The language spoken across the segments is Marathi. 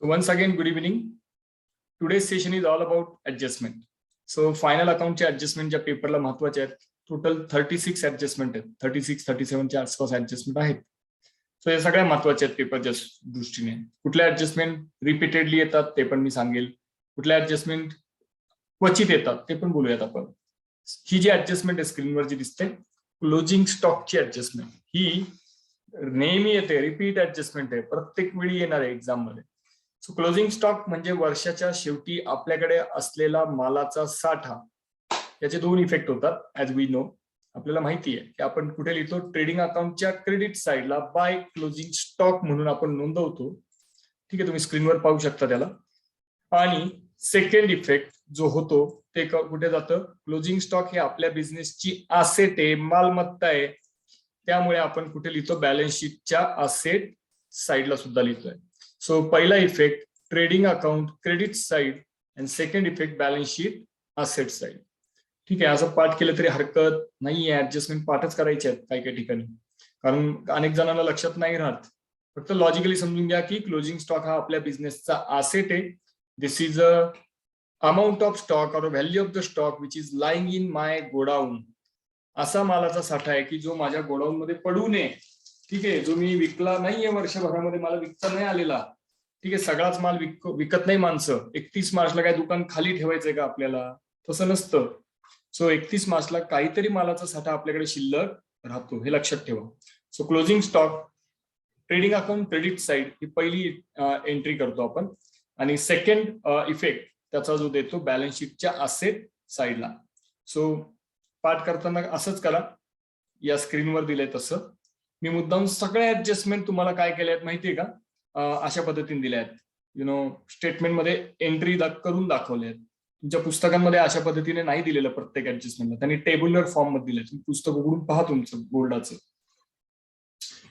So once again, good evening. Today's session is all about adjustment. So final account adjustment ज्या पेपरला महत्वाचे आहेत, टोटल 36 ऍडजस्टमेंट आहेत, 36-37 च्या आसपास ऍडजस्टमेंट आहेत. सो हे सगळ्या महत्वाचे आहेत पेपरच्या दृष्टीने. कुठल्या ऍडजस्टमेंट रिपीटेडली येतात ते पण मी सांगेल, कुठल्या ऍडजस्टमेंट क्वचित येतात ते पण बोलूयात आपण. ही जी ऍडजस्टमेंट आहे स्क्रीनवर जी दिसते, क्लोजिंग स्टॉकची ऍडजस्टमेंट, ही नेहमी येते, रिपीट ऍडजस्टमेंट आहे, प्रत्येक वेळी येणार आहे एक्झाम मध्ये. सो क्लोजिंग स्टॉक म्हणजे वर्षाच्या शेवटी आपल्याकडे असलेला मालाचा साठा. याचे दोन इफेक्ट होतात ऍज वी नो. आपल्याला माहिती आहे की आपण कुठे लिहितो, ट्रेडिंग अकाउंटच्या क्रेडिट साइडला बाय क्लोजिंग स्टॉक म्हणून आपण नोंदवतो. ठीक आहे, तुम्ही स्क्रीनवर पाहू शकता त्याला. आणि सेकंड इफेक्ट जो होतो ते कुठे जातं, क्लोजिंग स्टॉक हे आपल्या बिझनेसची असेट आहे, मालमत्ता आहे. त्यामुळे आपण कुठे लिहितो, बॅलन्स शीटच्या असेट साइडला सुद्धा लिहितोय. सो पहिला effect trading account credit side and second effect balance sheet asset side. ठीक आहे, असं पाठ केलं तरी हरकत नाहीये. ऍडजस्टमेंट पाठच करायचे आहेत काही काही ठिकाणी, कारण अनेक जणांना लक्षात नाही राहत. फक्त लॉजिकली समजून घ्या की क्लोजिंग स्टॉक हा आपल्या बिझनेसचा असेट आहे. This is a amount of stock or value of the stock which is lying in my godown. असा मालाचा साठा आहे की जो माझ्या गोडाऊन मध्ये पडू नये. ठीक आहे, जो मी विकला नाहीये वर्षभरामध्ये, मला विकता नाही आलेला. ठीक आहे, सगळाच माल विकत नाही माणसं. 31 मार्चला काय दुकान खाली ठेवायचंय का आपल्याला? तसं नसतं. सो 31 मार्चला काहीतरी मालाचा साठा आपल्याकडे शिल्लक राहतो, हे लक्षात ठेवा. So closing stock trading account credit side ही पहिली एंट्री करतो आपण. आणि सेकंड इफेक्ट त्याचा जो देतो बॅलन्स शीटच्या असेट साइडला. सो पाठ करताना असंच करा, या स्क्रीनवर दिलंय तसं. मी मुद्दाम सगळे ऍडजस्टमेंट तुम्हाला काय केले आहेत माहितीये का, अशा पद्धतीने दिल्या आहेत. स्टेटमेंटमध्ये एंट्री करून दाखवले आहेत. तुमच्या पुस्तकांमध्ये अशा पद्धतीने नाही दिलेलं प्रत्येक ऍडजस्टमेंटला, त्यांनी टेब्युलर फॉर्म मध्ये दिले. तुम्ही पुस्तक उघडून पहा तुमचं बोर्डाचं.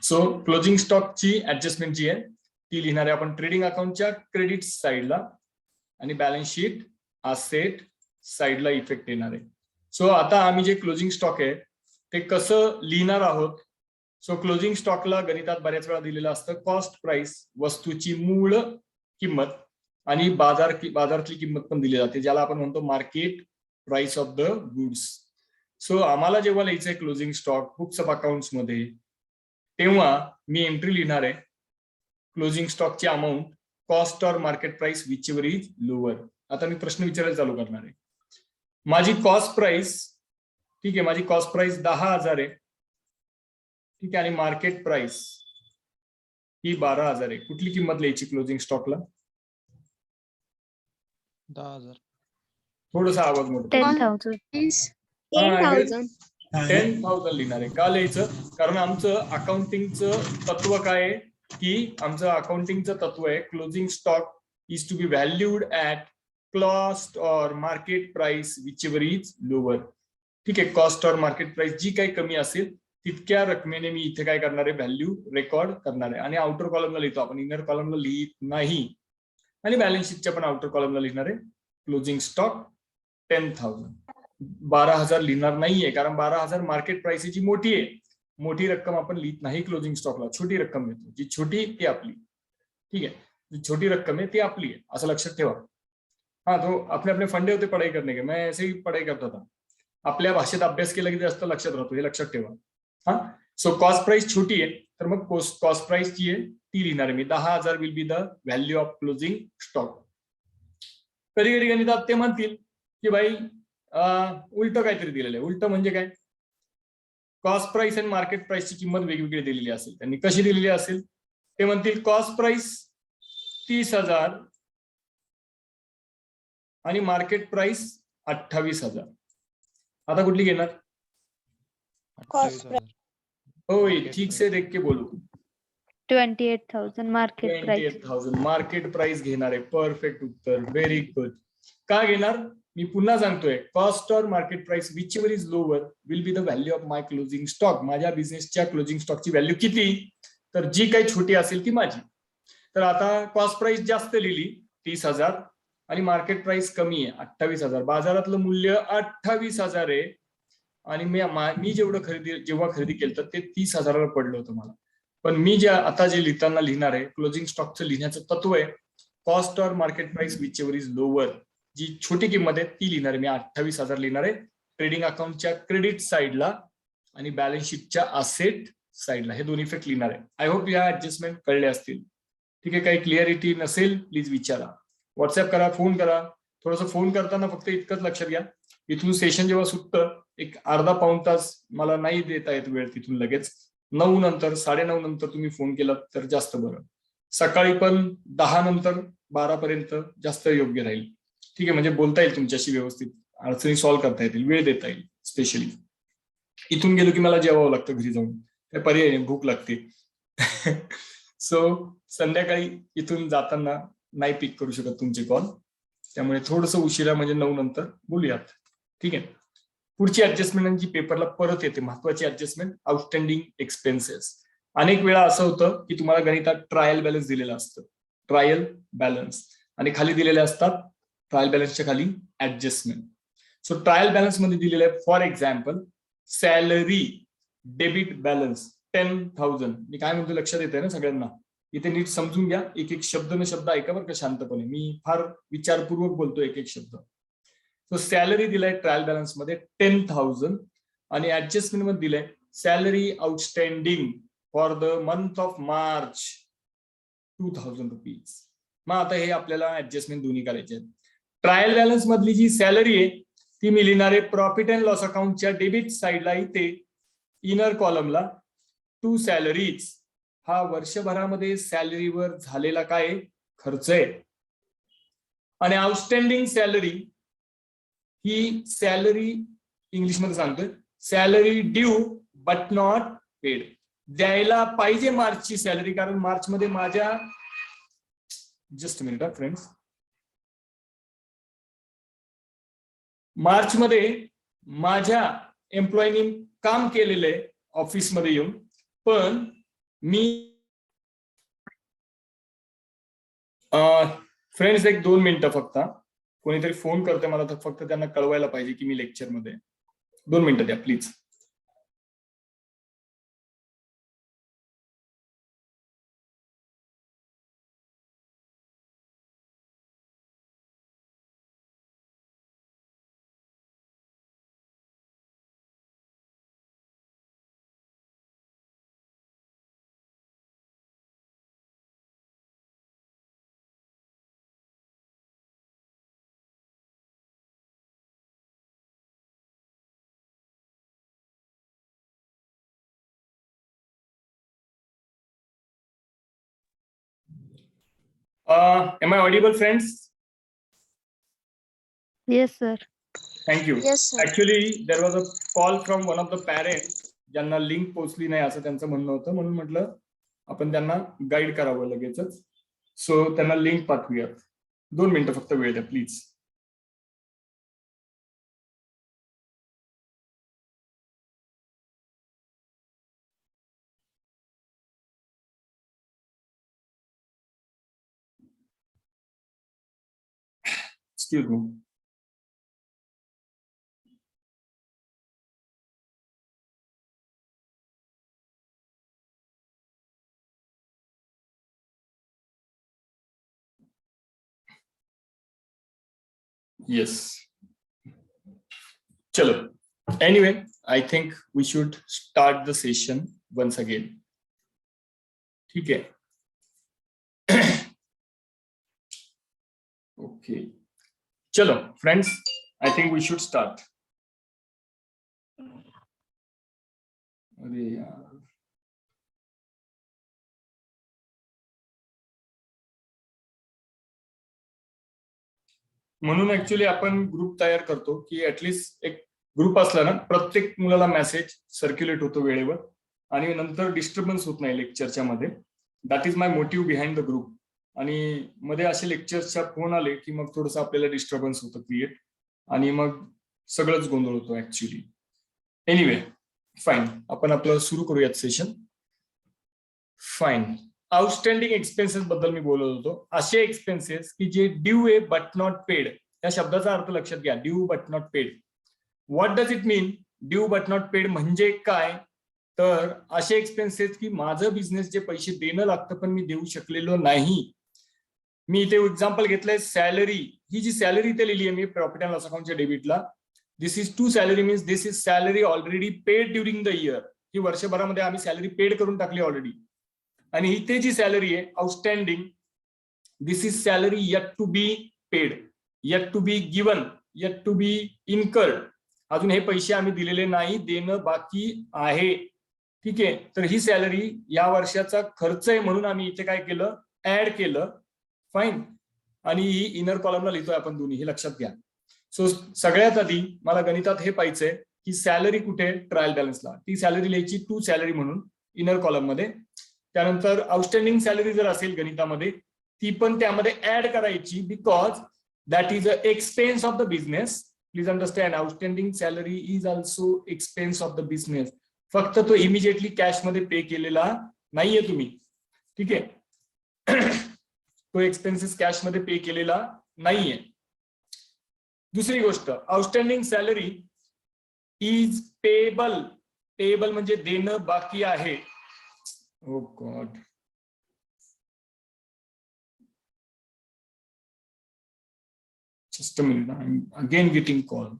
सो क्लोजिंग स्टॉकची ऍडजस्टमेंट जी आहे ती लिहिणार आहे आपण ट्रेडिंग अकाउंटच्या क्रेडिट साइडला आणि बॅलन्स शीट असेट साइडला इफेक्ट येणार आहे. सो आता आम्ही जे क्लोजिंग स्टॉक आहे ते कसं लिहिणार आहोत. सो क्लोजिंग स्टॉकला गणितात बऱ्याच वेळा दिलेलं असतं कॉस्ट प्राइस, वस्तूची मूळ किंमत, आणि बाजारातली किंमत पण दिली जाते, ज्याला आपण म्हणतो market price of the goods. So आम्हाला जेव्हा लिहायचंय closing stock books of accounts मध्ये, तेव्हा मी एंट्री लिहिणार आहे क्लोजिंग स्टॉकची amount cost or market price whichever is lower. आता मी प्रश्न विचारायला चालू करणार आहे. माझी कॉस्ट प्राइस, ठीक आहे, माझी कॉस्ट प्राइस 10,000 आहे. ठीक आहे, आणि मार्केट प्राइस ही 12,000 आहे. कुठली किंमत लिहायची क्लोजिंग स्टॉकला? 10,000. थोडासा आवाज मोठा. 10,000 लिहिणार आहे. का लिहायचं? कारण आमचं अकाउंटिंगचं तत्व काय आहे की आमचं अकाउंटिंगचं तत्व आहे closing stock is to be valued at cost or market price whichever is lower. ठीक आहे, कॉस्ट और मार्केट प्राइस जी काही कमी असेल तितक्या रकमेने मी इथे काय करणार आहे, व्हॅल्यू रेकॉर्ड करणार आहे. आणि आउटर कॉलमला लिहितो आपण, इनर कॉलमला लिहित नाही. आणि बॅलन्स शीटच्या पण आउटर कॉलमला लिहिणार आहे क्लोजिंग स्टॉक 10,000. 12,000 लिहिणार नाहीये, कारण 12,000 मार्केट प्राइस जी मोठी आहे. मोठी रक्कम आपण लिहित नाही क्लोजिंग स्टॉकला, छोटी रक्कम घेतो. जी छोटी ती आपली. ठीक आहे, जी छोटी रक्कम आहे ती आपली आहे, असं लक्षात ठेवा. हाँ, तो अपने अपने फंडे होते पढ़ाई करने के, मैं ऐसे ही पढ़ाई करता था. आपल्या भाषेत अभ्यास केला की जास्त लक्षात राहतो, हे लक्षात ठेवा. हा, सो कॉस्ट प्राइस छोटी आहे तर मग कॉस्ट प्राइस जी आहे ती लिहिणार आहे मी. 10,000 will be the value of closing stock. कधी कधी गणितात ते म्हणतील की भाई उलट काहीतरी दिलेलं आहे. उलट म्हणजे काय? कॉस्ट प्राइस आणि मार्केट प्राइसची किंमत वेगवेगळी दिलेली असेल. त्यांनी कशी दिलेली असेल ते म्हणतील कॉस्ट प्राइस 30,000 आणि मार्केट प्राइस 28,000. आता कुठली घेणार? 28,000. होय, ठीक से देख के बोलू. 28,000 मार्केट प्राइस. 28,000 मार्केट प्राइस घेणार आहे. परफेक्ट उत्तर, व्हेरी गुड. का घेणार? मी पुन्हा सांगतोय, cost or market price whichever is lower will be the value of my closing stock. माझ्या बिझनेसच्या क्लोजिंग स्टॉकची व्हॅल्यू किती? तर जी काही छोटी असेल ती माझी. तर आता कॉस्ट प्राइस जास्त लिहिली 30,000 आणि मार्केट प्राइस कमी आहे 28,000. बाजारातलं मूल्य 28,000 आहे आणि मी जेव्हा खरेदी केलं तर ते 30,000ला पडलं होतं मला. पण मी आता जे लिहिताना लिहिणार आहे क्लोजिंग स्टॉकचं लिहिण्याचं तत्व आहे cost or market price whichever is lower, जी छोटी किंमत आहे ती लिहिणार आहे मी. 28,000 लिहिणार आहे ट्रेडिंग अकाउंटच्या क्रेडिट साईडला आणि बॅलन्स शीटच्या असेट साईडला, हे दोन इफेक्ट लिहिणार आहे. आय होप या ऍडजस्टमेंट कळले असतील. ठीक आहे, काही क्लिअरिटी नसेल प्लीज विचारा, व्हॉट्सअप करा, फोन करा. थोडंसं फोन करताना फक्त इतकंच लक्षात घ्या, इथून सेशन जेव्हा सुटतं एक अर्धा पाऊण तास मला नाही देता येत वेळ तिथून लगेच. 9 नंतर 9:30 नंतर तुम्ही फोन केला तर जास्त बरं. सकाळी पण 10 नंतर 12 पर्यंत जास्त योग्य राहील. ठीक आहे, म्हणजे बोलता येईल तुमच्याशी व्यवस्थित, अडचणी सॉल्व्ह करता येतील, वेळ देता येईल. स्पेशली इथून गेलो की मला जेवावं लागतं घरी जाऊन, काय पर्याय नाही, भूक लागते. सो संध्याकाळी इथून जाताना नाही पिक करू शकत तुमचे कॉल, त्यामुळे थोडंसं उशिरा म्हणजे 9 नंतर बोलूयात. ठीक आहे, पुढची ऍडजस्टमेंट जी पेपरला परत येते, महत्वाची ऍडजस्टमेंट आउटस्टँडिंग एक्सपेन्सेस. अनेक वेळा असं होतं की तुम्हाला गणितात ट्रायल बॅलन्स दिलेलं असतं, ट्रायल बॅलन्स, आणि खाली दिलेले असतात ट्रायल बॅलन्सच्या खाली ऍडजस्टमेंट. सो ट्रायल बॅलन्स मध्ये दिलेलं आहे for example salary debit balance 10,000. मी काय म्हणतो लक्षात येते ना सगळ्यांना, इथे नीट समजून घ्या, एक एक शब्द न शब्द ऐका बरं का शांतपणे, मी फार विचारपूर्वक बोलतो एक एक शब्द. सो सॅलरी दिलाय ट्रायल बॅलन्स मध्ये 10,000 आणि ऍडजस्टमेंट मध्ये दिलंय salary outstanding for the month of March 2,000 rupees. मग आता हे आपल्याला ऍडजस्टमेंट दोन्ही करायचे आहेत. ट्रायल बॅलन्स मधली जी सॅलरी आहे ती मी लिहिणार आहे प्रॉफिट अँड लॉस अकाउंटच्या डेबिट साईडला, इथे इनर कॉलमला टू सॅलरीज. हा वर्षभरामध्ये सॅलरीवर झालेला काय खर्च आहे. आणि आउटस्टँडिंग सॅलरी ही सॅलरी इंग्लिशमध्ये सांगतोय salary due but not paid. द्यायला पाहिजे मार्चची सॅलरी, कारण मार्च मध्ये माझ्या, जस्ट मिनिट फ्रेंड्स, मार्च मध्ये माझ्या एम्प्लॉईनी काम केलेलं आहे ऑफिसमध्ये येऊन, पण मी फ्रेंड्स 1-2 मिनिटं फक्त, कोणीतरी फोन करते मला, तर फक्त त्यांना कळवायला पाहिजे की मी लेक्चरमध्ये. 2 मिनिटं द्या please. Am I audible, friends? Yes, sir. Thank you. Yes, sir. Actually, there was a call from one of the parents, ज्यांना लिंक पोहोचली नाही असं त्यांचं म्हणणं होतं, म्हणून म्हटलं आपण त्यांना गाईड करावं लगेचच. सो त्यांना लिंक पाठवूयात. 2 मिनिटं फक्त वेळ द्या please. Excuse me. Yes. Chalo. Anyway, I think we should start the session once again. ठीक है. Okay. Chalo, friends. I think we should start. अरे यार. म्हणून ऍक्च्युली आपण ग्रुप तयार करतो की ऍटलिस्ट एक ग्रुप असला ना, प्रत्येक मुलाला मेसेज सर्क्युलेट होतो वेळेवर आणि नंतर डिस्टर्बन्स होत नाही लेक्चरच्या मध्ये. That is my motive behind the group. आणि मध्ये असे लेक्चरच्या फोन आले की मग थोडंसं आपल्याला डिस्टर्बन्स होतं क्रिएट, आणि मग सगळंच गोंधळ होतो ऍक्च्युली. एनिवे फाईन, आपण आपलं सुरू करूयात सेशन. फाईन. आउटस्टँडिंग एक्सपेन्सेस बद्दल मी बोलत होतो. असे एक्सपेन्सेस की जे ड्यू आहे बट नॉट पेड. या शब्दाचा अर्थ लक्षात घ्या, due but not paid. What does it mean? Due but not paid म्हणजे काय? तर असे एक्सपेन्सेस की माझं बिझनेस जे पैसे देणं लागतं पण मी देऊ शकलेलो नाही, मी इथे एक्झाम्पल घेतलंय सॅलरी. ही जी सॅलरी इथे लिहिली आहे मी प्रॉफिट अँड लॉस अकाउंटच्या डेबिटला, this is to salary means this is salary already paid during the year. ही वर्षभरामध्ये आम्ही सॅलरी पेड करून टाकली ऑलरेडी. आणि इथे जी सॅलरी आहे outstanding, this is salary yet to be paid, yet to be given, yet to be incurred. अजून हे पैसे आम्ही दिलेले नाही, देणं बाकी आहे. ठीक आहे, तर ही सॅलरी या वर्षाचा खर्च आहे म्हणून आम्ही इथे काय केलं, ऍड केलं. फाईन. आणि ही इनर कॉलमला लिहितोय आपण दोन्ही, हे लक्षात घ्या. सो सगळ्यात आधी मला गणितात हे पाहिजे की सॅलरी कुठे, ट्रायल बॅलन्सला. ती सॅलरी लिहायची टू सॅलरी म्हणून इनर कॉलम मध्ये. त्यानंतर आउटस्टँडिंग सॅलरी जर असेल गणितामध्ये, ती पण त्यामध्ये ऍड करायची, because that is a expense of the business. Please understand, outstanding salary is also expense of the business. फक्त तो इमिजिएटली कॅश मध्ये पे केलेला नाहीये तुम्ही. ठीक आहे, तो एक्सपेन्सेस कॅश मध्ये पे केलेला नाहीये. दुसरी गोष्ट, outstanding salary is payable. Payable म्हणजे देणं बाकी आहे. Oh God, just a minute, I am again getting call.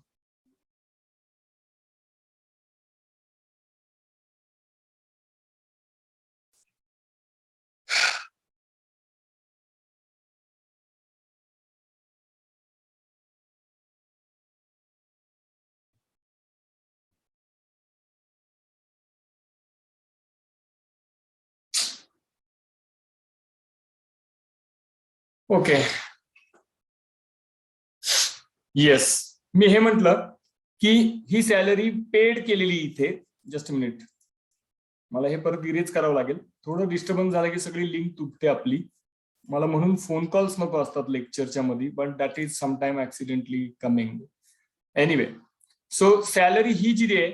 Okay, yes, मी हे म्हटलं की ही सॅलरी पेड केलेली इथे. जस्ट मिनिट, मला हे परत इरेज करावं लागेल. थोडं डिस्टर्बन्स झालं की सगळी लिंक तुटते आपली. मला म्हणून फोन कॉल्स नको असतात लेक्चरच्या मध्ये, but that is sometime accidentally coming. Anyway, so salary ही जी आहे,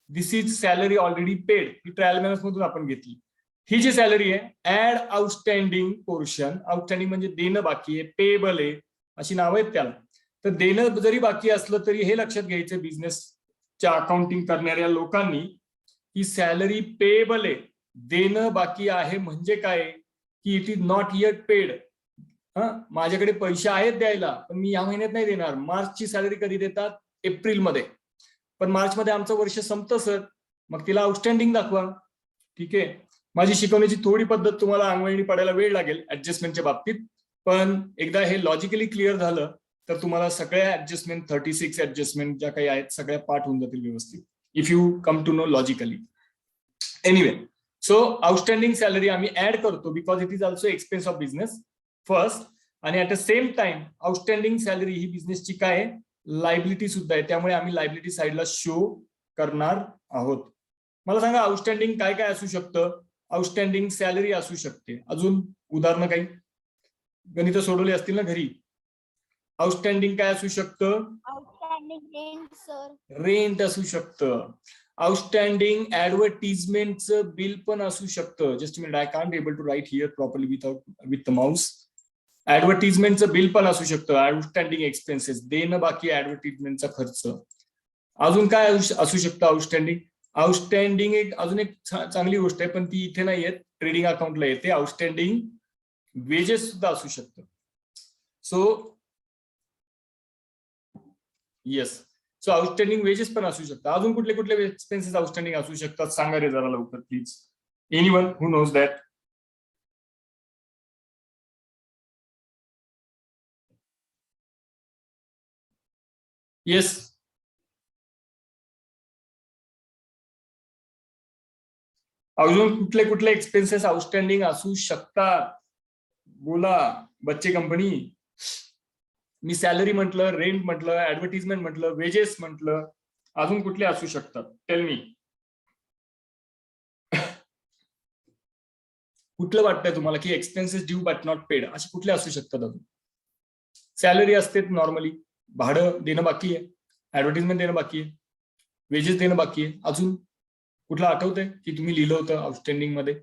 this is salary already paid. ही ट्रायल बॅलन्स मधून आपण घेतली. ही जी सॅलरी आहे, ऍड आउटस्टँडिंग पोर्शन. आउटस्टँडिंग म्हणजे देणं बाकी आहे, पेबल आहे, अशी नावं आहेत त्याला. तर देणं जरी बाकी असलं तरी हे लक्षात घ्यायचं बिझनेसच्या अकाउंटिंग करणाऱ्या लोकांनी, की सॅलरी पेबल आहे, देणं बाकी आहे. म्हणजे काय की it is not eight paid. माझ्याकडे पैसे आहेत द्यायला, पण मी या महिन्यात नाही देणार. मार्चची सॅलरी कधी देतात, एप्रिलमध्ये. पण मार्च मध्ये आमचं वर्ष संपतं सर, मग तिला आउटस्टँडिंग दाखवा. ठीक आहे, माझी शिकवण्याची थोडी पद्धत तुम्हाला अंगवळणी पडायला वेळ लागेल ऍडजस्टमेंटच्या बाबतीत, पण एकदा हे लॉजिकली क्लिअर झालं तर तुम्हाला सगळ्या ऍडजस्टमेंट, 36 ऍडजस्टमेंट ज्या काही आहेत सगळ्या पाठ होऊन जातील व्यवस्थित, if you come to know logically. Anyway, so outstanding salary आम्ही ऍड करतो because it is also expense of business first. आणि at the same time outstanding salary ही बिझनेसची काय आहे, लायबिलिटी सुद्धा आहे. त्यामुळे आम्ही लायबिलिटी साईडला शो करणार आहोत. मला सांगा आउटस्टँडिंग काय काय असू शकतं. आउटस्टँडिंग सॅलरी असू शकते. अजून उदाहरणं काही गणित सोडवली असतील ना घरी. आउटस्टँडिंग काय असू शकतं, आउटस्टँडिंग रेंट सर. रेंट असू शकतं. आउटस्टँडिंग ऍडव्हर्टिजमेंटचं बिल पण असू शकतं. Just minute, I can't able to write here properly with the mouse. ऍडव्हर्टिजमेंटचं बिल पण असू शकतं. आउटस्टँडिंग एक्सपेन्सेस, देणं बाकी ऍडव्हर्टिजमेंटचा खर्च. अजून काय असू शकतं आउटस्टँडिंग. आउटस्टँडिंग अजून एक चांगली गोष्ट आहे, पण ती इथे नाही येत, ट्रेडिंग अकाउंटला येते. आउटस्टँडिंग वेजेस सुद्धा असू शकतं. So yes, so outstanding wedges पण असू शकतात. अजून कुठले कुठले एक्सपेन्सेस आउटस्टँडिंग असू शकतात सांगा रे जरा लवकर please. Anyone who knows that. Yes, अजून कुठले कुठले एक्सपेन्सेस आउटस्टँडिंग असू शकतात बोला बच्चे कंपनी. मी सॅलरी म्हटलं, रेंट म्हटलं, ऍडव्हर्टिजमेंट म्हटलं, वेजेस म्हटलं, अजून कुठले असू शकतात टेल मी. कुठलं वाटतंय तुम्हाला की expenses due but not paid असे कुठले असू शकतात अजून. सॅलरी असते नॉर्मली, भाडं देणं बाकी आहे, ऍडव्हर्टिजमेंट देणं बाकी आहे, वेजेस देणं बाकी आहे. अजून कुठलं आठवतंय की तुम्ही लिहिलं होतं आउटस्टँडिंग मध्ये.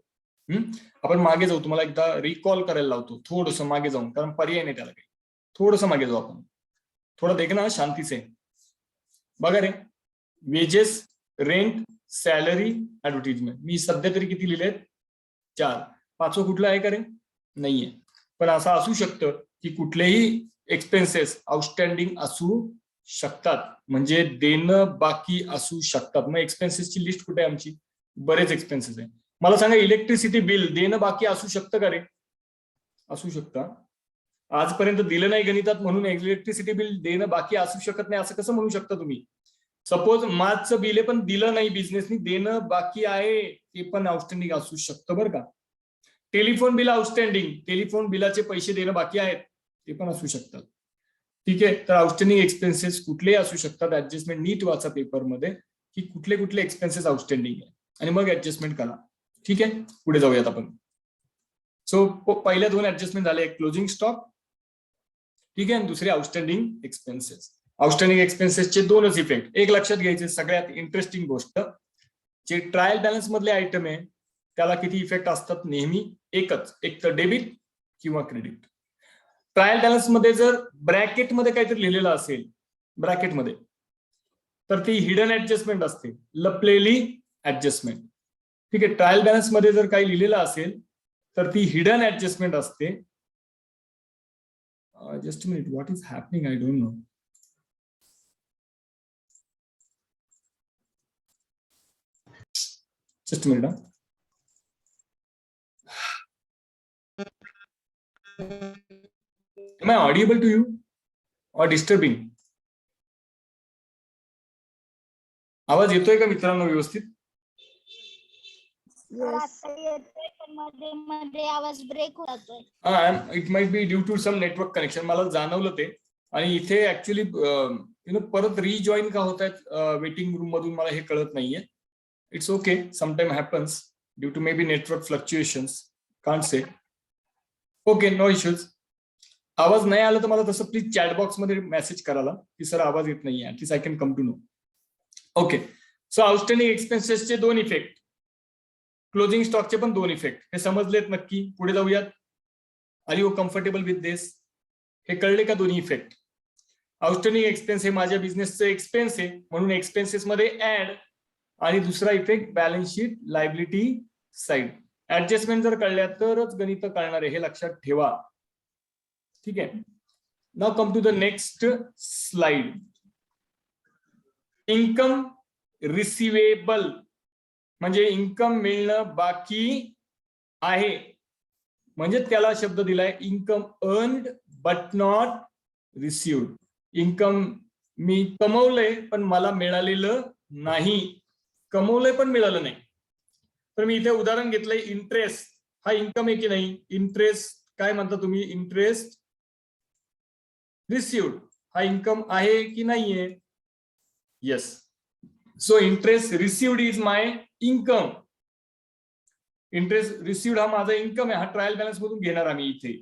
आपण मागे जाऊ, तुम्हाला एकदा रिकॉल करायला लावतो थोडंसं मागे जाऊन, कारण पर्याय नाही त्याला काही. थोडंसं मागे जाऊ आपण, थोडं देख ना शांती से. बघा रे, वेजेस, रेंट, सॅलरी, ऍडव्हर्टिजमेंट. मी सध्या तरी किती लिहिलेत, 4. 5वं कुठलं आहे का रे, नाहीये. पण असं असू शकतं की कुठलेही एक्सपेन्सेस आउटस्टँडिंग असू शकतात, म्हणजे देणं बाकी असू शकतात. मग एक्सपेन्सेसची लिस्ट कुठे आहे आमची? बरेच एक्सपेन्सेस आहे. मला सांगा, इलेक्ट्रिसिटी बिल देणं बाकी असू शकतं का रे? असू शकतं. आजपर्यंत दिलं नाही गणितात म्हणून इलेक्ट्रिसिटी बिल देणं बाकी असू शकत नाही असं कसं म्हणू शकता तुम्ही? सपोज माझं बिल आहे पण दिलं नाही बिझनेसनी, देणं बाकी आहे, ते पण आउटस्टँडिंग असू शकतं बरं का. टेलिफोन बिल आउटस्टँडिंग, टेलिफोन बिलाचे पैसे देणं बाकी आहेत, ते पण असू शकतात. ठीक आहे, तर आउटस्टँडिंग एक्सपेन्सेस कुठलेही असू शकतात. ऍडजस्टमेंट नीट वाचा पेपरमध्ये की कुठले कुठले एक्सपेन्सेस आउटस्टँडिंग आहे आणि मग ऍडजस्टमेंट करा. ठीक आहे, पुढे जाऊयात आपण. सो पहिल्या दोन ऍडजस्टमेंट झाले, एक क्लोजिंग स्टॉक, ठीक आहे, आणि दुसरे आउटस्टँडिंग एक्सपेन्सेस. आउटस्टँडिंग एक्सपेन्सेसचे दोनच इफेक्ट एक लक्षात घ्यायचे. सगळ्यात इंटरेस्टिंग गोष्ट, जे ट्रायल बॅलन्स मधले आयटम आहे त्याला किती इफेक्ट असतात? नेहमी एकच, एक तर डेबिट किंवा क्रेडिट. ट्रायल बॅलन्स मध्ये जर ब्रॅकेटमध्ये काहीतरी लिहिलेलं असेल ब्रॅकेटमध्ये, तर ती हिडन ऍडजस्टमेंट असते, लपलेली ऍडजस्टमेंट. ठीक आहे, ट्रायल बॅलन्स मध्ये जर काही लिहिलेलं असेल तर ती हिडन ऍडजस्टमेंट असते. Just a minute, what is happening, I don't know. Just a minute. Am I audible to you or disturbing? आवाज येतोय का मित्रांनो व्यवस्थित? मध्ये मध्ये आवाज ब्रेक होतोय. It might be due to some network connection, मला जाणवलं ते. आणि इथे ऍक्च्युली परत रिजॉईन का होत आहेत वेटिंग रूम मधून मला हे कळत नाहीये. It's okay, sometime happens due to maybe network fluctuations, can't say. Okay, no issues. आवाज नाही आला तर मला तसं प्लीज चॅट बॉक्स मध्ये मेसेज करायला की सर आवाज येत नाहीये, at least I can come to know. Okay, so outstanding एक्सपेन्सेसचे दोन इफेक्ट, क्लोजिंग स्टॉकचे पण दोन इफेक्ट, हे समजलेत नक्की? पुढे जाऊयात. आर यू कम्फर्टेबल विथ दिस? हे कळले का दोन्ही इफेक्ट? आउटस्टँडिंग एक्सपेन्स हे माझ्या बिझनेसचं एक्सपेन्स आहे म्हणून एक्सपेन्सेस मध्ये ऍड, आणि दुसरा effect balance sheet liability side. Adjustment जर कळल्या तरच गणित कळणार आहे, हे लक्षात ठेवा. ठीक आहे, now come to the next slide. Income receivable म्हणजे इन्कम मिळणं बाकी आहे, म्हणजे त्याला शब्द दिलाय income earned but not received. Income मी कमवलंय पण मला मिळालेलं नाही, कमवलंय पण मिळालं नाही. तर मी इथे उदाहरण घेतलंय, इंटरेस्ट हा इन्कम आहे की नाही? इंटरेस्ट काय म्हणता तुम्ही? इंटरेस्ट रिसिव्ड हा इन्कम आहे की नाहीये? Yes. So interest received is my income. Interest received हा माझा इन्कम आहे, हा ट्रायल बॅलन्स मधून घेणार आम्ही इथे.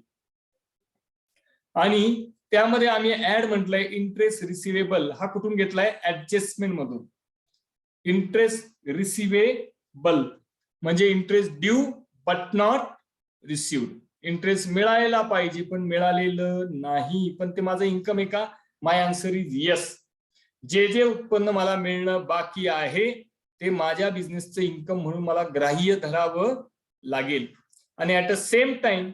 आणि त्यामध्ये आम्ही ऍड म्हटलंय इंटरेस्ट रिसिवेबल, हा कुठून घेतलाय? ऍडजस्टमेंट मधून. इंटरेस्ट रिसिवेबल म्हणजे interest due but not received. Interest मिळायला पाहिजे पण मिळालेलं नाही, पण ते माझं इन्कम आहे का? माय आन्सर इज येस. जे जे उत्पन्न मला मिळणं बाकी आहे ते माझ्या बिझनेसचं इन्कम म्हणून मला ग्राह्य धरावं लागेल. आणि ऍट अ सेम टाइम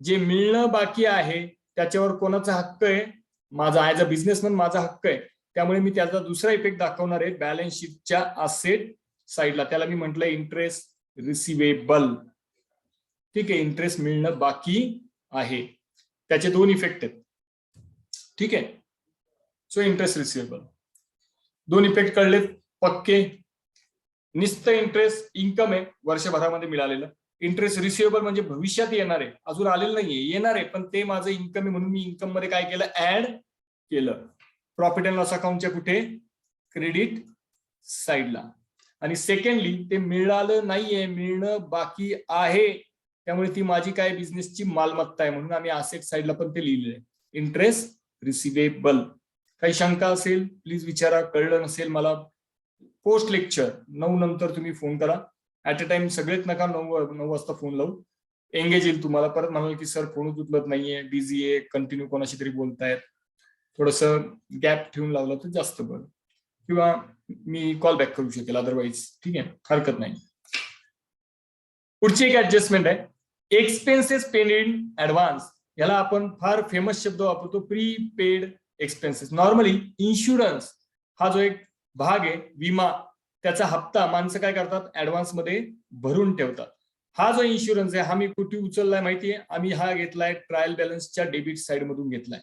जे मिळणं बाकी आहे त्याच्यावर कोणाचा हक्क आहे? माझा. ऍज अ बिझनेसमॅन माझा हक्क आहे. त्यामुळे मी त्याचा दुसरा इफेक्ट दाखवणार आहे बॅलन्स शीटच्या असेट साइडला. त्याला मी म्हटलंय इंटरेस्ट रिसिवेबल. ठीक आहे, इंटरेस्ट मिळणं बाकी आहे, त्याचे दोन इफेक्ट आहेत. ठीक आहे, सो इंटरेस्ट रिसिवेबल दोन इफेक्ट कळले पक्के. निस्तं इंटरेस्ट इन्कम आहे वर्षभरामध्ये मिळालेलं. इंटरेस्ट रिसिवेबल म्हणजे भविष्यात येणार आहे, अजून आलेलं नाहीये, येणार आहे, पण ते माझं इन्कम आहे म्हणून मी इन्कम मध्ये काय केलं? ऍड केलं. प्रॉफिट अँड लॉस अकाउंटच्या कुठे? क्रेडिट साइडला. आणि सेकंडली ते मिळालं नाहीये, मिळणं बाकी आहे, त्यामुळे ती माझी काय? बिझनेसची मालमत्ता आहे, म्हणून आम्ही असेट साइडला पण ते लिहिलेलं आहे इंटरेस्ट रिसिवेबल. काही शंका असेल प्लीज विचारा, कळलं नसेल मला पोस्ट लेक्चर 9 नंतर तुम्ही फोन करा. ऍट अ टाइम सगळेच नका 9 वाजता फोन लावू, एंगेज येईल तुम्हाला. परत म्हणाल की सर फोन उचलत नाहीये, बिझी आहे, कंटिन्यू कोणाशी तरी बोलतायत. थोडस गॅप ठेवून लावलं तर जास्त बरं, किंवा मी कॉल बॅक करू शकेल अदरवाईज. ठीक आहे, हरकत नाही. पुढची एक ऍडजस्टमेंट आहे, एक्सपेन्सेस पेड इन ऍडव्हान्स, याला आपण फार फेमस शब्द वापरतो, प्रीपेड एक्सपेन्सेस. नॉर्मली इन्शुरन्स हा जो एक भाग आहे, विमा, त्याचा हप्ता माणसं काय करतात, ऍडव्हान्स मध्ये भरून ठेवतात. हा जो इन्शुरन्स आहे हा मी कुठे उचललाय माहितीये, आम्ही हा घेतलाय ट्रायल बॅलन्सच्या डेबिट साइड मधून घेतलाय.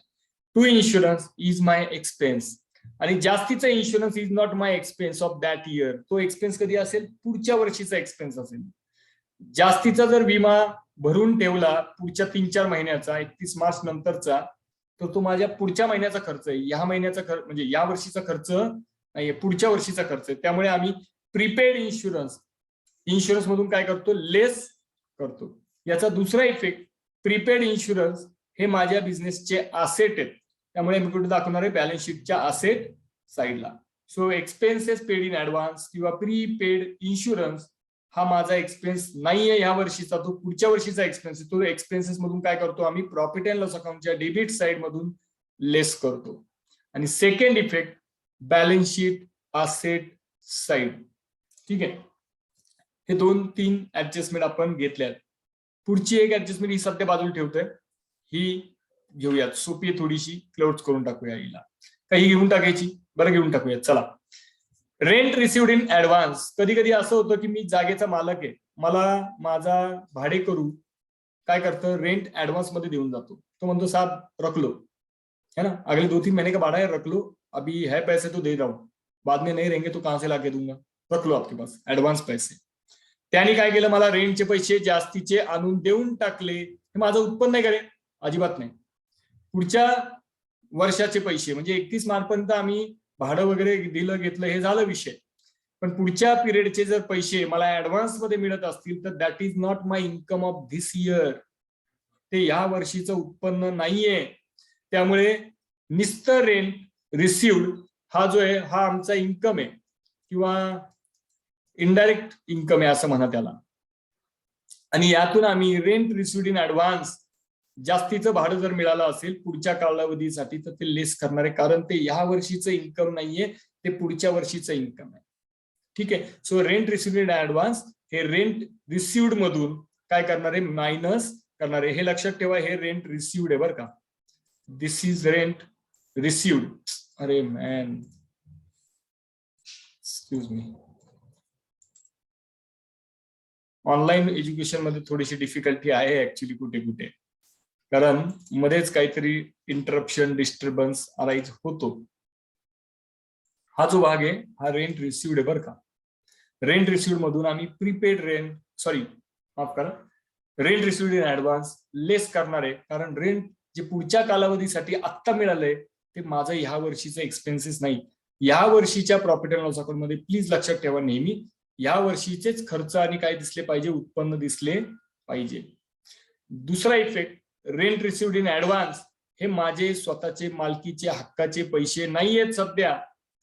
To insurance is my expense, आणि जास्तीचा insurance is not my expense of that year. तो एक्सपेन्स कधी असेल, पुढच्या वर्षीचा एक्सपेन्स असेल. जास्तीचा जर विमा भरून ठेवला पुढच्या 3-4 महिन्याचा, 31 मार्च नंतरचा, तर तो माझ्या पुढच्या महिन्याचा खर्च आहे. या महिन्याचा खर्च म्हणजे या वर्षीचा खर्च नाहीये, पुढच्या वर्षीचा खर्च आहे. त्यामुळे आम्ही प्रीपेड इन्शुरन्स मधून काय करतो, लेस करतो. याचा दुसरा इफेक्ट, प्रीपेड इन्शुरन्स हे माझ्या बिझनेसचे असेट आहेत, त्यामुळे मी कुठे दाखवणार आहे, बॅलन्स शीटच्या असेट साईडला. So expenses paid in advance किंवा प्रीपेड इन्शुरन्स हा माझा एक्सपेन्स नाहीये या वर्षीचा, तो पुढच्या वर्षीचा एक्सपेन्स आहे. तो एक्सपेन्सेस मधून काय करतो आम्ही, प्रॉफिट अँड लॉस अकाउंटच्या डेबिट साइड मधून लेस करतो. आणि second effect, balance sheet asset side. ठीक आहे, हे 2-3 ऍडजस्टमेंट आपण घेतल्यात. पुढची एक ऍडजस्टमेंट ही सध्या बाजूला ठेवतोय, ही घेऊयात, सोपी आहे थोडीशी, क्लोज करून टाकूया हिला. काही घेऊन टाकायची, बरं घेऊन टाकूयात. चला, रेंट रिसिव्ड इन ऍडव्हान्स. कधी कधी असं होतं की मी जागेचा मालक आहे, मला माझा भाडेकरू काय करतं, रेंट ऍडव्हान्स मध्ये देऊन जातो. तो म्हणतो साहब रख लो, है ना, अगले 2-3 महीने का भाड़ा है, रख लो, अभी है पैसे तो दे रहा हूं, बाद में नहीं रहेंगे तो कहां से लाके दूंगा, रख लो आपके पास ऍडव्हान्स पैसे. त्याने काय केलं, मला रेंटचे पैसे जास्तीचे आणून देऊन टाकले. हे माझं उत्पन्न नाही करे, अजिबात नाही. पुढच्या वर्षाचे पैसे म्हणजे 31 मार्च पर्यंत आम्ही भाडं वगैरे दिलं घेतलं हे झालं विषय, पण पुढच्या पिरियडचे जर पैसे मला ऍडव्हान्स मध्ये मिळत असतील तर that is not my income of this year, ते या वर्षीचं उत्पन्न नाहीये. त्यामुळे निस्तर रेंट रिसिव्ड हा जो आहे हा आमचा इन्कम आहे किंवा इनडायरेक्ट इन्कम आहे असं म्हणा त्याला. आणि यातून आम्ही रेंट रिसिव्ड इन ऍडव्हान्स, जास्तीचं भाडं जर मिळालं असेल पुढच्या कालावधीसाठी तर ते लेस करणार आहे, कारण ते या वर्षीचं इन्कम नाहीये, ते पुढच्या वर्षीचं इन्कम आहे. ठीक आहे, so rent received in advance हे रेंट रिसिव्ड मधून काय करणार आहे, मायनस करणार आहे. हे लक्षात ठेवा, हे रेंट रिसिव्ड आहे बरं का, दिस इज रेंट रिसिव्ड. अरे man, excuse me, online education मध्ये थोडीशी डिफिकल्टी आहे ऍक्च्युली कुठे कुठे, कारण मध्येच काहीतरी इंटरप्शन डिस्टर्बन्स अराईज होतो. हा जो भाग आहे हा रेंट रिसिव्ड आहे बरं का. रेंट रिसिव्ड मधून आम्ही प्रीपेड रेंट, सॉरी माफ करा, रेंट रिसिव्ड इन ऍडव्हान्स लेस करणार आहे, कारण रेंट जे पुढच्या कालावधीसाठी आत्ता मिळालंय ते माझं ह्या वर्षीचं एक्सपेन्सेस नाही. या वर्षीच्या प्रॉफिट अँड लॉस अकाउंट मध्ये प्लीज लक्षात ठेवा, नेहमी या वर्षीचेच खर्च आणि काय दिसले पाहिजे, उत्पन्न दिसले पाहिजे. दुसरा effect, rent received in advance हे माझे स्वतःचे मालकीचे हक्काचे पैसे नाहीयेत सध्या,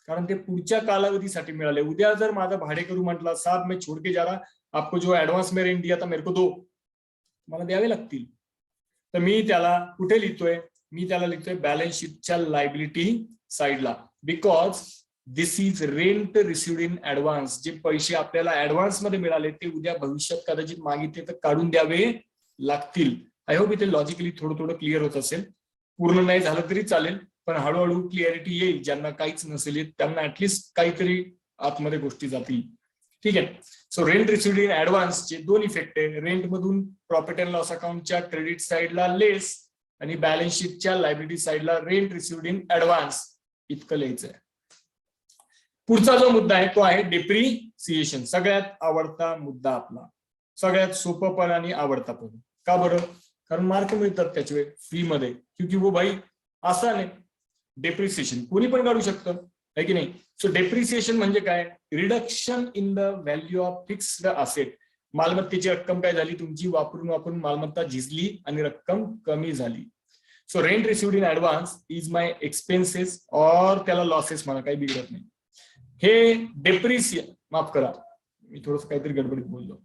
कारण ते पुढच्या कालावधीसाठी मिळाले. उद्या जर माझा भाडेकरू म्हटला साहब मैं छोड़ के जा रहा, आपको जो ऍडव्हान्स में रेंट दिया था मेरे को दो, मला द्यावे लागतील. तर मी त्याला कुठे लिहितोय, मी त्याला लिहितोय बॅलन्स शीटच्या लायबिलिटी साइडला, because this is rent received in advance. जे पैसे आपल्याला ऍडव्हान्स मध्ये मिळाले ते उद्या भविष्यात कदाचित मागितले तर काढून द्यावे लागतील. आय होप इथे लॉजिकली थोडं थोडं क्लिअर होत असेल. पूर्ण नाही झालं तरी चालेल, पण हळूहळू क्लिअरिटी येईल. ज्यांना काहीच नसेल त्यांना ऍटलिस्ट काहीतरी आतमध्ये गोष्टी जातील. ठीक आहे, सो रेंट रिसिव्ड इन ऍडव्हान्सचे 2 इफेक्ट आहे. रेंट मधून प्रॉफिट अँड लॉस अकाउंटच्या क्रेडिट साइडला लेस आणि बॅलन्स शीटच्या लायबिलिटी साइडला रेंट रिसिव्ड इन ऍडव्हान्स, इतकं लिहायचं आहे. पुढचा जो मुद्दा आहे तो आहे डेप्रिसिएशन. सगळ्यात आवडता मुद्दा आपला, सगळ्यात सोपं पण आणि आवडता पण. का बरं, कारण मार्क मिळतात त्याचे फ्री मध्ये, क्योंकि वो भाई आसान आहे. डेप्रिसिएशन कोणी पण काढू शकतं, है की नाही. सो डेप्रिसिएशन म्हणजे काय, reduction in the value of fixed asset. मालमत्तेची रक्कम काय झाली तुमची, वापरून वापरून मालमत्ता झिजली आणि रक्कम कमी झाली. So rent received in advance is my expenses, और त्याला लॉसेस म्हणा, काही बिघडत नाही. हे डेप्रिसिएशन, माफ करा मी थोडस काहीतरी गडबडीत बोललो,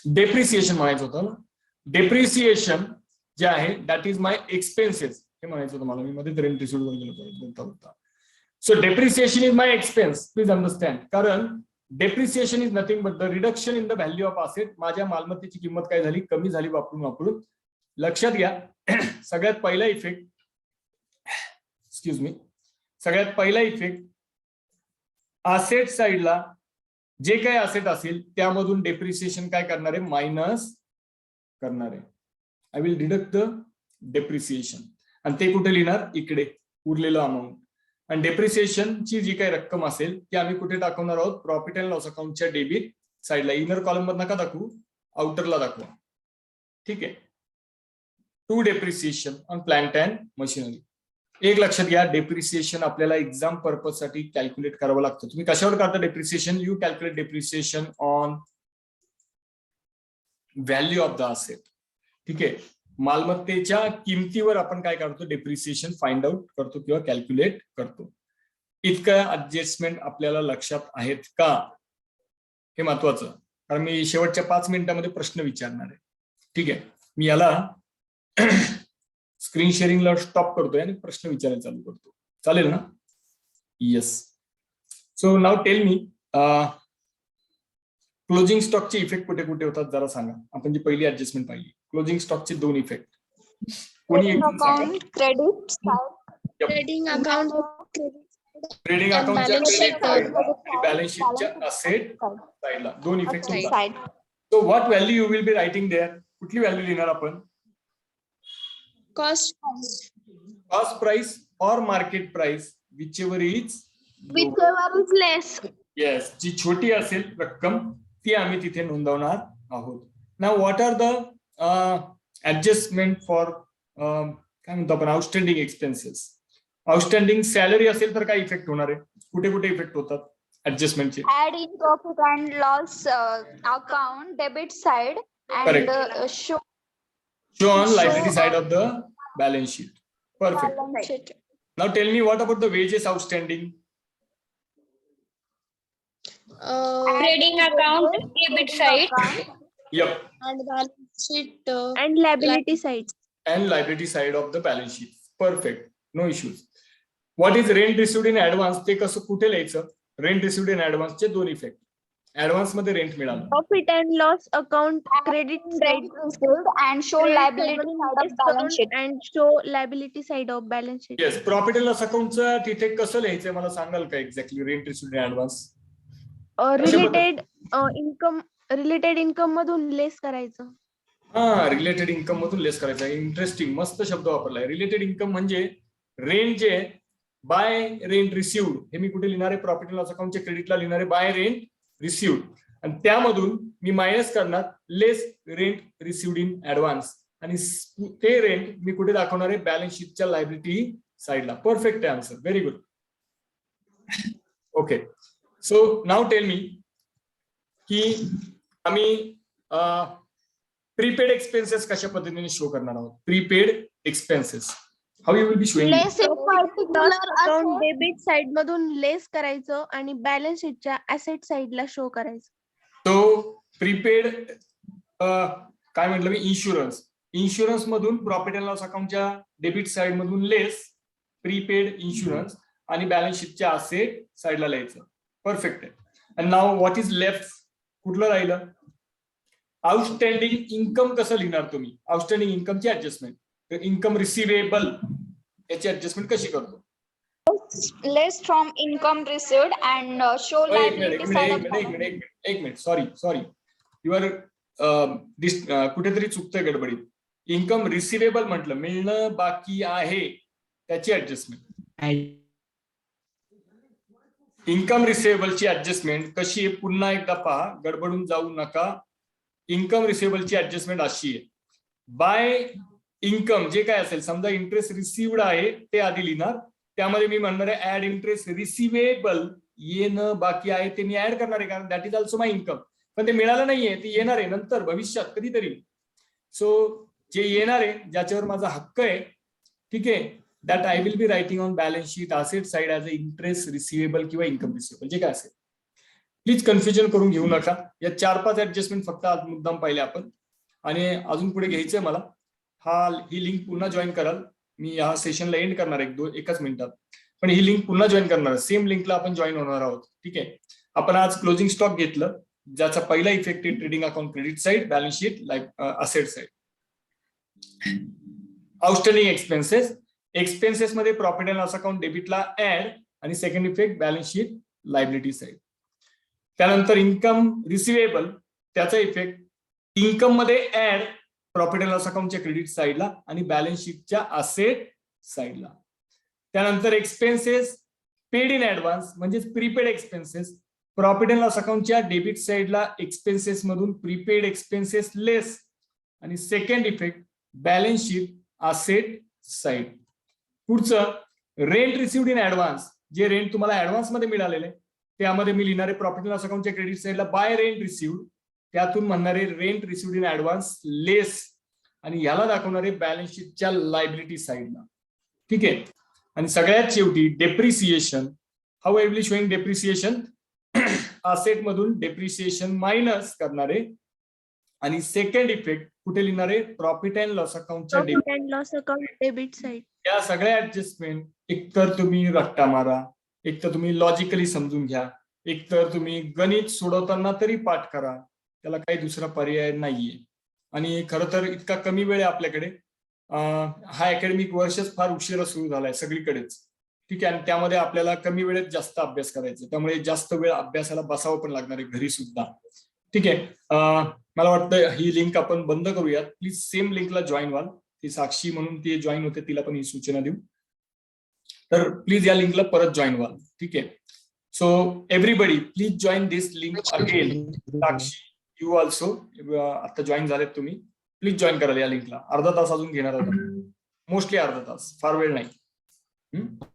डेप्रिसिएशन म्हणायचं होतं ना. डेप्रिसिएशन जे आहे दॅट इज माय एक्सपेन्सेस हे म्हणायचं होतं मला, मी मध्ये रेंट रिसिव्ड वर गेलो बोलता बोलता. So depreciation is my expense, please understand. कारण depreciation is nothing but the reduction in the value of asset. माझ्या मालमत्तेची किंमत काय झाली, कमी झाली वापरून. लक्षात घ्या सगळ्यात पहिला इफेक्ट, एक्सक्यूज मी, सगळ्यात पहिला इफेक्ट असेट साइडला जे काही असेट असेल त्यामधून डेप्रिसिएशन काय करणार आहे, मायनस करणार आहे. I will deduct the depreciation आणि ते कुठे लिहिणार, इकडे उरलेलं अमाऊंट. आणि डेप्रिसिएशनची जी काही रक्कम असेल ती आम्ही कुठे दाखवणार आहोत, प्रॉफिट अँड लॉस अकाउंटच्या डेबिट साइडला. इनर कॉलम मध्ये नका दाखवू, आउटरला दाखवा. ठीक आहे. To depreciation on plant and machinery. एक लक्षात घ्या, डेप्रिसिएशन आपल्याला एक्झाम पर्पज साठी कॅल्क्युलेट करावं लागतं. तुम्ही कशावर करता depreciation, you calculate depreciation on value of the asset. ठीक आहे. मालमत्तेच्या किमतीवर आपण काय करतो, डेप्रिसिएशन फाइंड आउट करतो किंवा कॅल्क्युलेट करतो. इतकं ऍडजस्टमेंट आपल्याला लक्षात आहेत का, हे महत्वाचं. कारण मी शेवटच्या 5 मिनिटांमध्ये प्रश्न विचारणार आहे. ठीक आहे. मी याला स्क्रीन शेअरिंगला स्टॉप करतोय आणि प्रश्न विचारायला चालू करतो. चालेल ना? येस. सो नाव टेल मी, क्लोजिंग स्टॉकचे इफेक्ट कुठे कुठे होतात जरा सांगा. आपण जी पहिली ऍडजस्टमेंट पाहिली, क्लोजिंग स्टॉकचे 2 इफेक्ट. कोणी एकदम सांगा. क्रेडिट ट्रेडिंग अकाउंट ट्रेडिंग अकाउंटच्या क्रेडिट साइड आणि बॅलन्स शीटच्या असेट साइडला 2 इफेक्ट होतात. Side. So what value you will be writing there. कुठली व्हॅल्यू लिहिणार आपण, कॉस्ट कॉस्ट प्राइस और market price, whichever is less. Yes. जी छोटी असेल रक्कम ती आम्ही तिथे नोंदवणार आहोत. Now what are the adjustment for काय म्हणतो आपण, आउटस्टँडिंग एक्सपेन्सेस. आउटस्टँडिंग सॅलरी असेल तर काय इफेक्ट होणार आहे, कुठे कुठे इफेक्ट होतात ऍडजस्टमेंटचे. Add in profit and loss account debit side and Correct. show Show on Show liability side on- of the balance sheet. Perfect. balance sheet. Now tell me what about the wages outstanding. Trading account debit side Yep. and balance sheet And liability side. And liability side of the balance sheet. Perfect. No issues. What is rent received in advance, ते कसं कुठे लिहायचं. रेंट रिसिव्ड इन ऍडव्हान्स चे 2 इफेक्ट. ऍडव्हान्स मध्ये रेंट मिळालं. Profit and loss account credit side. Credit received and show liability side of balance sheet. And show liability side of balance sheet. Yes. Profit and loss अकाउंटचं तिथे कसं लिहायचंय मला सांगाल का exactly, rent received in advance. Related income मधून लेस करायचं. हा, रिलेटेड इन्कम मधून लेस करायचं. इंटरेस्टिंग, मस्त शब्द वापरलाय. रिलेटेड इन्कम म्हणजे रेंट जे बाय रेंट रिसिव्ड, हे मी कुठे लिहिणार आहे, प्रॉफिट अँड लॉस अकाउंटच्या क्रेडिटला लिहिणार आहे बाय रेंट रिसिव्ड. आणि त्यामधून मी मायनस करणार लेस रेंट रिसिव्ड इन ऍडव्हान्स. आणि ते रेंट मी कुठे दाखवणार आहे, बॅलन्स शीटच्या लायबिलिटी साइडला. Perfect answer, very good. Okay. So now tell me की आम्ही प्रीपेड एक्सपेन्सेस कशा पद्धतीने शो करणार आहोत. Prepaid expenses how you will be showing. Less in particular account asset. Debit side मधून लेस करायचं आणि बॅलन्स शीटच्या ऍसेट साइडला शो करायचं. तो प्रीपेड काय म्हटलं मी, इन्शुरन्स मधून प्रॉफिट अँड लॉस अकाउंटच्या डेबिट साइड मधून लेस प्रीपेड इन्शुरन्स आणि बॅलन्स शीटच्या असेट साइडला लिहायचं. परफेक्ट आहे. आणि नाव व्हॉट इज लेफ्ट, कुठलं राहिलं, आउटस्टँडिंग इन्कम कसं लिहिणार तुम्ही. आउटस्टँडिंग इन्कमची ऍडजस्टमेंट, इन्कम रिसिवेबल याची ऍडजस्टमेंट कशी करतो. Less from income received and show liability side of balance sheet. एक मिनिट, सॉरी युअर कुठेतरी चुकतंय गडबडीत. इन्कम रिसिवेबल म्हटलं, मिळणं बाकी आहे त्याची ऍडजस्टमेंट. इन्कम रिसिवेबलची ऍडजस्टमेंट कशी आहे पुन्हा एकदा पहा, गडबडून जाऊ नका. इन्कम रिसिवेबलची ऍडजस्टमेंट अशी आहे, बाय इन्कम जे काय असेल, समजा इंटरेस्ट रिसिव्ड आहे ते आधी लिहिणार. त्यामध्ये मी म्हणणार आहे ऍड इंटरेस्ट रिसिवेबल, येणं बाकी आहे ते मी ऍड करणार आहे, कारण that is also my income. पण ते मिळालं नाहीये, ते येणार आहे नंतर भविष्यात कधीतरी. सो जे येणार आहे, ज्याच्यावर माझा हक्क आहे, ठीक आहे, that I will be writing on balance sheet asset side as a interest receivable किंवा इन्कम रिसिवेबल, जे काय असेल. प्लीज कन्फ्युजन करून घेऊ नका. या 4-5 ऍडजस्टमेंट फक्त आज मुद्दाम पाहिले आपण, आणि अजून पुढे घ्यायचंय मला. ही लिंक पुन्हा जॉईन कराल. मी या सेशनला एंड करणार एकच मिनिटात, पण ही लिंक पुन्हा जॉईन करणार. सेम लिंकला आपण जॉईन होणार आहोत. ठीक आहे. आपण आज क्लोजिंग स्टॉक घेतलं, ज्याचा पहिला इफेक्ट आहे trading account credit side, balance sheet, asset side. Outstanding expenses मध्ये प्रॉफिट अँड लॉस अकाउंट डेबिटला ऍड आणि second effect balance sheet liability side. त्यानंतर इन्कम रिसिवेबल, त्याचा इफेक्ट इन्कम मध्ये ऍड प्रॉफिट अँड लॉस अकाउंटच्या क्रेडिट साइडला आणि बॅलन्स शीटच्या असेट साइडला. त्यानंतर एक्सपेन्सेस पेड इन ऍडव्हान्स म्हणजे prepaid expenses, profit and loss अकाउंटच्या डेबिट साइडला एक्सपेन्सेस मधून प्रीपेड एक्सपेन्सेस लेस आणि second effect balance sheet asset side. पुढचं रेंट रिसिव्ड इन ऍडव्हान्स, जे रेंट तुम्हाला ऍडव्हान्स मध्ये मिळालेले त्यामध्ये मी लिहिणारे प्रॉफिट अँड लॉस अकाउंटच्या क्रेडिट साइडला बाय रेंट रिसिव्ड, त्यातून म्हणणारे रेंट रिसिव्ड इन ऍडव्हान्स लेस आणि याला दाखवणारे बॅलन्स शीटच्या लायबिलिटी साइडला. ठीक आहे. आणि सगळ्यात शेवटी depreciation, how I will showing depreciation, asset मधून डेप्रिसिएशन मायनस करणारे आणि सेकंड इफेक्ट कुठे लिहिणारे प्रॉफिट अँड लॉस अकाउंटच्या profit and loss account debit side. या सगळ्या ऍडजस्टमेंट एकतर तुम्ही रट्टा मारा, एकतर तुम्ही लॉजिकली समजून घ्या, एकतर तुम्ही गणित सोडवताना तरी पाठ करा, त्याला काही दुसरा पर्याय नाहीये. आणि खरं तर इतका कमी वेळ आहे आपल्याकडे, हा अकॅडमिक वर्षच फार उशिरा सुरू झालाय सगळीकडेच. ठीक आहे. आणि त्यामध्ये आपल्याला कमी वेळेत जास्त अभ्यास करायचा, त्यामुळे जास्त वेळ अभ्यासाला बसावं पण लागणार आहे घरी सुद्धा. ठीक आहे. मला वाटतं ही लिंक आपण बंद करूयात. प्लीज सेम लिंकला जॉईन व्हाल. ती साक्षी म्हणून ती जॉईन होते, तिला पण ही सूचना देऊ. तर प्लीज या लिंकला परत जॉईन व्हाल. ठीक आहे. So everybody please join this link again. Sakshi, you also आता जॉईन झालेत तुम्ही, प्लीज जॉईन कराल या लिंकला. अर्धा तास अजून घेणार आहोत, मोस्टली अर्धा तास, फार वेळ नाही.